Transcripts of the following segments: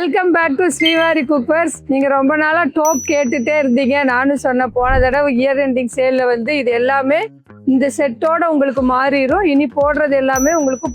Welcome back to Srivari cookers. நீங்கள் ரொம்ப நாளாக டோப் கேட்டுகிட்டே இருந்தீங்க. நானும் சொன்ன போன தடவை இயர் எண்டிங் சேலில் வந்து இது எல்லாமே இந்த செட்டோட உங்களுக்கு மாறிடும். இனி போடுறது எல்லாமே உங்களுக்கு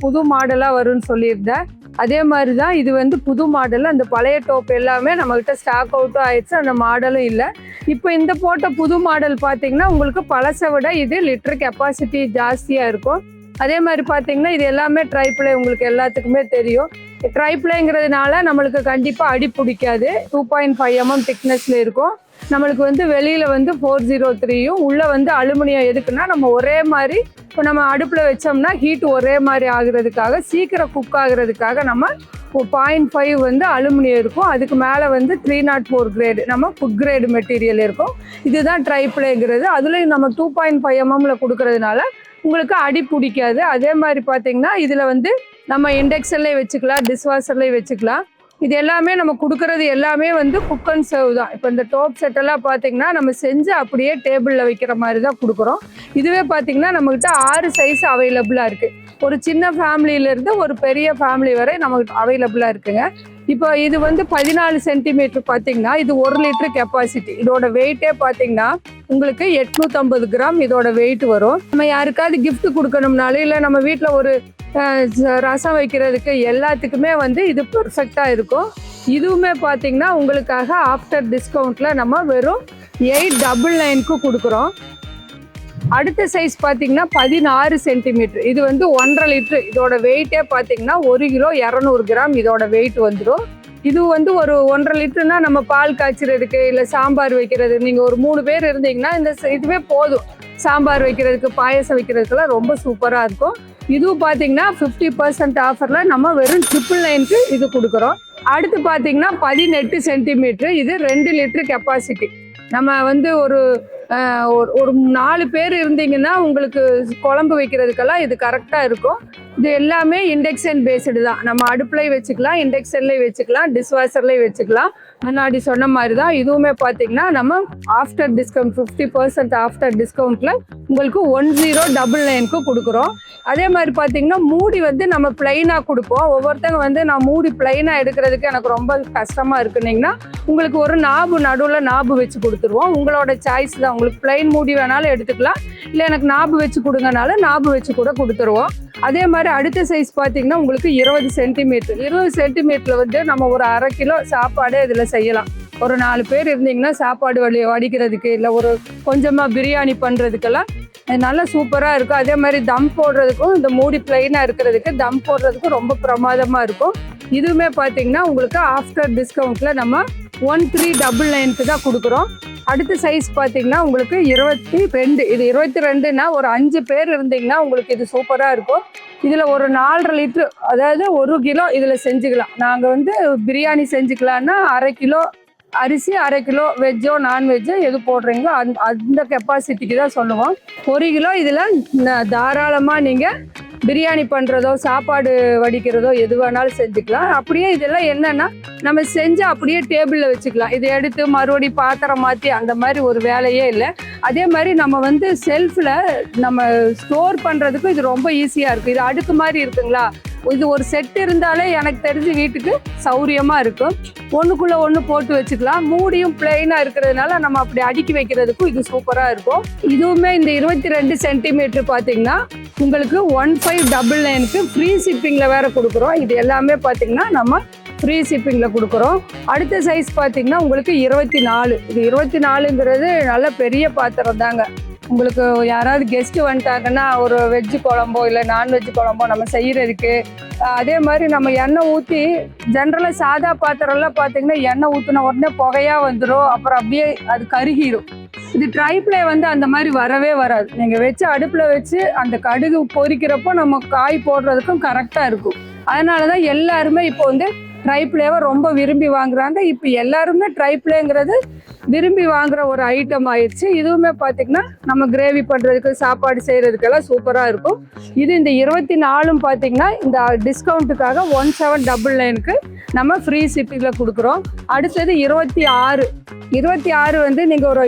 புது மாடலாக வரும்னு சொல்லியிருந்தேன். அதே மாதிரி தான் இது வந்து புது மாடல். அந்த பழைய டோப் எல்லாமே நம்மகிட்ட ஸ்டாக் அவுட்டும் ஆயிடுச்சு, அந்த மாடலும் இல்லை. இப்போ இந்த போட்ட புது மாடல் பார்த்தீங்கன்னா உங்களுக்கு பழசை விட இது லிட்டர் கெப்பாசிட்டி ஜாஸ்தியாக இருக்கும். அதே மாதிரி பார்த்தீங்கன்னா இது எல்லாமே ட்ரைப்ளே, உங்களுக்கு எல்லாத்துக்குமே தெரியும். ட்ரைப்ளேங்கிறதுனால நம்மளுக்கு கண்டிப்பாக அடி பிடிக்காது. 2.5 mm திக்னஸில் இருக்கும். நம்மளுக்கு வந்து வெளியில் வந்து 403யும் உள்ளே வந்து அலுமினியம். எதுக்குன்னா நம்ம ஒரே மாதிரி இப்போ நம்ம அடுப்பில் வச்சோம்னா ஹீட் ஒரே மாதிரி ஆகுறதுக்காக, சீக்கிரம் குக் ஆகுறதுக்காக நம்ம 0.5 வந்து அலுமினியம் இருக்கும். அதுக்கு மேலே வந்து 304 கிரேடு நம்ம ஃபுட் கிரேடு மெட்டீரியல் இருக்கும். இதுதான் ட்ரைப்ளேங்கிறது. அதுலேயும் நம்ம 2.5 mm கொடுக்கறதுனால உங்களுக்கு அடி பிடிக்காது. அதே மாதிரி பார்த்தீங்கன்னா இதில் வந்து நம்ம இண்டக்ஷன்லேயே வச்சுக்கலாம், டிஷ்வாஷர்லேயே வச்சுக்கலாம். இது எல்லாமே நம்ம கொடுக்கறது எல்லாமே வந்து குக் அண்ட் சர்வ் தான். இப்போ இந்த டோப் செட்டெல்லாம் பார்த்தீங்கன்னா நம்ம செஞ்சு அப்படியே டேபிளில் வைக்கிற மாதிரி தான் கொடுக்குறோம். இதுவே பார்த்தீங்கன்னா நம்மக்கிட்ட 6 சைஸ் அவைலபிளாக இருக்குது. ஒரு சின்ன ஃபேமிலியிலேருந்து ஒரு பெரிய ஃபேமிலி வரை நமக்கு அவைலபிளாக இருக்குங்க. இப்போ இது வந்து 14 சென்டிமீட்டர் பார்த்தீங்கன்னா இது 1 லிட்டர் கெப்பாசிட்டி. இதோட வெயிட்டே பார்த்தீங்கன்னா உங்களுக்கு 850 கிராம் இதோட வெயிட் வரும். நம்ம யாருக்காவது கிஃப்ட் கொடுக்கணும்னாலும் இல்லை நம்ம வீட்டில் ஒரு ரசம் வைக்கிறதுக்கு எல்லாத்துக்குமே வந்து இது பெர்ஃபெக்டாக இருக்கும். இதுவுமே பார்த்தீங்கன்னா உங்களுக்காக ஆஃப்டர் டிஸ்கவுண்ட்டில் நம்ம வெறும் 899க்கு கொடுக்குறோம். அடுத்த சைஸ் பார்த்தீங்கன்னா 16 சென்டிமீட்டர். இது வந்து 1.5 லிட்டரு. இதோட வெயிட்டே பார்த்தீங்கன்னா 1 கிலோ 200 கிராம் இதோட வெயிட் வந்துடும். இது வந்து ஒரு 1.5 லிட்டருனா நம்ம பால் காய்ச்சறதுக்கு இல்லை சாம்பார் வைக்கிறது, நீங்கள் ஒரு 3 பேர் இருந்தீங்கன்னா இந்த இதுவே போதும். சாம்பார் வைக்கிறதுக்கு, பாயசம் வைக்கிறதுக்கெல்லாம் ரொம்ப சூப்பராக இருக்கும். இதுவும் பார்த்தீங்கன்னா 50% ஆஃபரில் நம்ம வெறும் 999க்கு இது கொடுக்குறோம். அடுத்து பார்த்தீங்கன்னா 18 சென்டிமீட்ரு. இது 2 லிட்டர் கெப்பாசிட்டி. நம்ம வந்து ஒரு 4 பேர் இருந்தீங்கன்னா உங்களுக்கு குழம்பு வைக்கிறதுக்கெல்லாம் இது கரெக்டாக இருக்கும். இது எல்லாமே இண்டக்ஷன் பேஸ்டு தான். நம்ம அடுப்புலையும் வச்சுக்கலாம், இண்டக்ஷன்லேயும் வச்சுக்கலாம், டிஷ்வாஷர்லேயும் வச்சுக்கலாம். முன்னாடி சொன்ன மாதிரி தான் இதுவுமே பார்த்தீங்கன்னா நம்ம ஆஃப்டர் டிஸ்கவுண்ட் 50% ஆஃப்டர் டிஸ்கவுண்ட்டில் உங்களுக்கு 1099க்கு கொடுக்குறோம். அதே மாதிரி பார்த்தீங்கன்னா மூடி வந்து நம்ம பிளைனாக கொடுப்போம். ஒவ்வொருத்தங்க வந்து நான் மூடி பிளைனாக எடுக்கிறதுக்கு எனக்கு ரொம்ப கஷ்டமாக இருக்குன்னீங்கன்னா உங்களுக்கு ஒரு நாபு நடுவில் நாபு வச்சு கொடுத்துருவோம். உங்களோட சாய்ஸ் தான். உங்களுக்கு பிளைன் மூடி வேணாலும் எடுத்துக்கலாம், இல்லை எனக்கு நாபு வச்சு கொடுங்கனாலும் நாபு வச்சு கூட கொடுத்துருவோம். அதே மாதிரி அடுத்த சைஸ் பார்த்தீங்கன்னா உங்களுக்கு 20 சென்டிமீட்டர். 20 சென்டிமீட்டரில் வந்து நம்ம ஒரு 1/2 கிலோ சாப்பாடு இதில் செய்யலாம். ஒரு 4 பேர் இருந்தீங்கன்னா சாப்பாடு வடிக்கிறதுக்கு இல்லை ஒரு கொஞ்சமாக பிரியாணி பண்ணுறதுக்கெல்லாம் நல்லா சூப்பராக இருக்கும். அதே மாதிரி தம் போடுறதுக்கும் இந்த மூடி பிளைனாக இருக்கிறதுக்கு தம் போடுறதுக்கும் ரொம்ப பிரமாதமாக இருக்கும். இதுவுமே பார்த்தீங்கன்னா உங்களுக்கு ஆஃப்டர் டிஸ்கவுண்ட்டில் நம்ம 1399க்கு தான் கொடுக்குறோம். அடுத்த சைஸ் பார்த்தீங்கன்னா உங்களுக்கு 22. இது 22னா ஒரு 5 பேர் இருந்தீங்கன்னா உங்களுக்கு இது சூப்பராக இருக்கும். இதில் ஒரு 4.5 லிட்டரு, அதாவது 1 கிலோ இதில் செஞ்சுக்கலாம். நாங்கள் வந்து பிரியாணி செஞ்சுக்கலான்னா 1/2 கிலோ அரிசி, 1/2 கிலோ வெஜ்ஜோ நான்வெஜ்ஜோ எது போடுறீங்களோ அந்த கெப்பாசிட்டிக்கு தான் சொல்லுவோம். 1 கிலோ இதில் தாராளமாக நீங்கள் பிரியாணி பண்ணுறதோ சாப்பாடு வடிக்கிறதோ எது வேணாலும் செஞ்சுக்கலாம். அப்படியே இதெல்லாம் என்னென்னா நம்ம செஞ்சு அப்படியே டேபிளில் வச்சுக்கலாம். இதை எடுத்து மறுபடியும் பாத்திரம் மாற்றி அந்த மாதிரி ஒரு வேலையே இல்லை. அதே மாதிரி நம்ம வந்து செல்ஃபில் நம்ம ஸ்டோர் பண்ணுறதுக்கும் இது ரொம்ப ஈஸியாக இருக்குது. இது அடுக்கு மாதிரி இருக்குங்களா, இது ஒரு செட் இருந்தாலே எனக்கு தெரிஞ்சு வீட்டுக்கு சௌரியமாக இருக்கும். ஒன்றுக்குள்ளே ஒன்று போட்டு வச்சுக்கலாம். மூடியும் பிளெயினாக இருக்கிறதுனால நம்ம அப்படி அடுக்கி வைக்கிறதுக்கும் இது சூப்பராக இருக்கும். இதுவுமே இந்த 22 சென்டிமீட்டர் பார்த்தீங்கன்னா உங்களுக்கு 1599க்கு ஃப்ரீ ஷிப்பிங்கில் வேறு கொடுக்குறோம். இது எல்லாமே பார்த்தீங்கன்னா நம்ம ஃப்ரீ ஷிப்பிங்கில் கொடுக்குறோம். அடுத்த சைஸ் பார்த்தீங்கன்னா உங்களுக்கு 24. இது 24ங்கிறது நல்ல பெரிய பாத்திரம் தாங்க. உங்களுக்கு யாராவது கெஸ்ட்டு வந்துட்டாங்கன்னா ஒரு வெஜ்ஜு குழம்போ இல்லை நான்வெஜ் குழம்போ நம்ம செய்கிறதுக்கு. அதே மாதிரி நம்ம எண்ணெய் ஊற்றி ஜென்ரலாக சாதா பாத்திரம்லாம் பார்த்தீங்கன்னா எண்ணெய் ஊற்றின உடனே புகையாக வந்துடும், அப்புறம் அப்படியே அது கருகிடும். இது ட்ரைப்ளே வந்து அந்த மாதிரி வரவே வராது. நீங்கள் வச்சு அடுப்பில் வச்சு அந்த கடுகு பொரிக்கிறப்போ நம்ம காய் போடுறதுக்கும் கரெக்டாக இருக்கும். அதனால தான் எல்லாருமே இப்போ வந்து ட்ரைப்ளேவை ரொம்ப விரும்பி வாங்குறாங்க. இப்போ எல்லாருமே ட்ரைப்ளேங்கிறது விரும்பி வாங்குற ஒரு ஐட்டம் ஆயிடுச்சு. இதுவுமே பார்த்தீங்கன்னா நம்ம கிரேவி பண்ணுறதுக்கு சாப்பாடு செய்கிறதுக்கெல்லாம் சூப்பராக இருக்கும். இது இந்த 24 பார்த்தீங்கன்னா இந்த டிஸ்கவுண்ட்டுக்காக 1799க்கு நம்ம ஃப்ரீ ஷிப்பிங்கில் கொடுக்குறோம். அடுத்தது 26 வந்து நீங்கள் ஒரு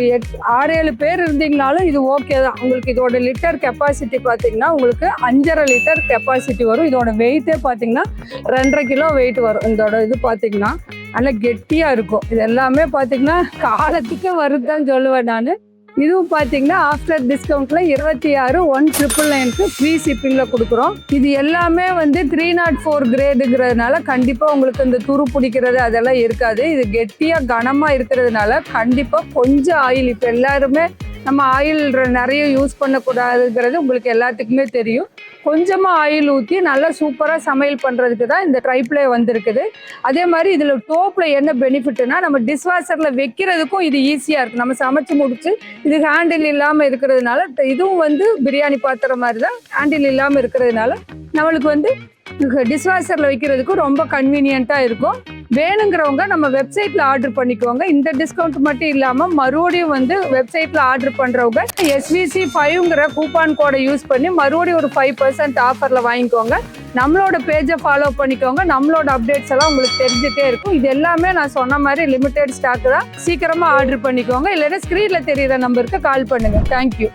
6-7 பேர் இருந்தீங்கனாலும் இது ஓகே தான். உங்களுக்கு இதோட லிட்டர் கெப்பாசிட்டி பார்த்தீங்கன்னா உங்களுக்கு 5.5 லிட்டர் கெப்பாசிட்டி வரும். இதோட வெயிட்டே பார்த்தீங்கன்னா 2.5 கிலோ வெயிட் வரும். இதோட இது பார்த்தீங்கன்னா நல்லா கெட்டியாக இருக்கும். இது எல்லாமே பார்த்தீங்கன்னா காலத்துக்கு வருதுன்னு சொல்லுவேன் நான். இதுவும் பார்த்தீங்கன்னா ஆஃப்டர் டிஸ்கவுண்ட்டில் 26 1999க்கு ஃப்ரீ ஷிப்பிங்கில் கொடுக்குறோம். இது எல்லாமே வந்து 304 கிரேடுங்கிறதுனால கண்டிப்பாக உங்களுக்கு இந்த துரு பிடிக்கிறது அதெல்லாம் இருக்காது. இது கெட்டியாக கனமாக இருக்கிறதுனால கண்டிப்பாக கொஞ்சம் ஆயில், இப்போ எல்லாருமே நம்ம ஆயில் நிறைய யூஸ் பண்ணக்கூடாதுங்கிறது உங்களுக்கு எல்லாத்துக்குமே தெரியும். கொஞ்சமாக ஆயில் ஊற்றி நல்லா சூப்பராக சமையல் பண்ணுறதுக்கு தான் இந்த ட்ரைப்ளே வந்திருக்குது. அதே மாதிரி இதில் டோப்பில் என்ன பெனிஃபிட்னா நம்ம டிஷ்வாஷரில் வைக்கிறதுக்கும் இது ஈஸியாக இருக்குது. நம்ம சமைச்சு முடிச்சு இது ஹேண்டில் இல்லாமல் இருக்கிறதுனால, இதுவும் வந்து பிரியாணி பாத்திரம் மாதிரி தான், ஹேண்டில் இல்லாமல் இருக்கிறதுனால நம்மளுக்கு வந்து டிஷ்வாஷரில் வைக்கிறதுக்கும் ரொம்ப கன்வீனியண்ட்டாக இருக்கும். வேணுங்கிறவங்க நம்ம வெப்சைட்டில் ஆர்டர் பண்ணிக்குவாங்க. இந்த டிஸ்கவுண்ட் மட்டும் இல்லாமல் மறுபடியும் வந்து வெப்சைட்டில் ஆர்டர் பண்ணுறவங்க SVC5ங்கிற கூப்பான் கோடை யூஸ் பண்ணி மறுபடியும் ஒரு 5% ஆஃபரில் வாங்கிக்கோங்க. நம்மளோட பேஜை ஃபாலோ பண்ணிக்கோங்க. நம்மளோட அப்டேட்ஸ் எல்லாம் உங்களுக்கு தெரிஞ்சுட்டே இருக்கும். இது எல்லாமே நான் சொன்ன மாதிரி லிமிடெட் ஸ்டாக் தான். சீக்கிரமாக ஆர்டர் பண்ணிக்கோங்க. இல்லைன்னா ஸ்க்ரீனில் தெரியிற நம்பருக்கு கால் பண்ணுங்கள். தேங்க்யூ.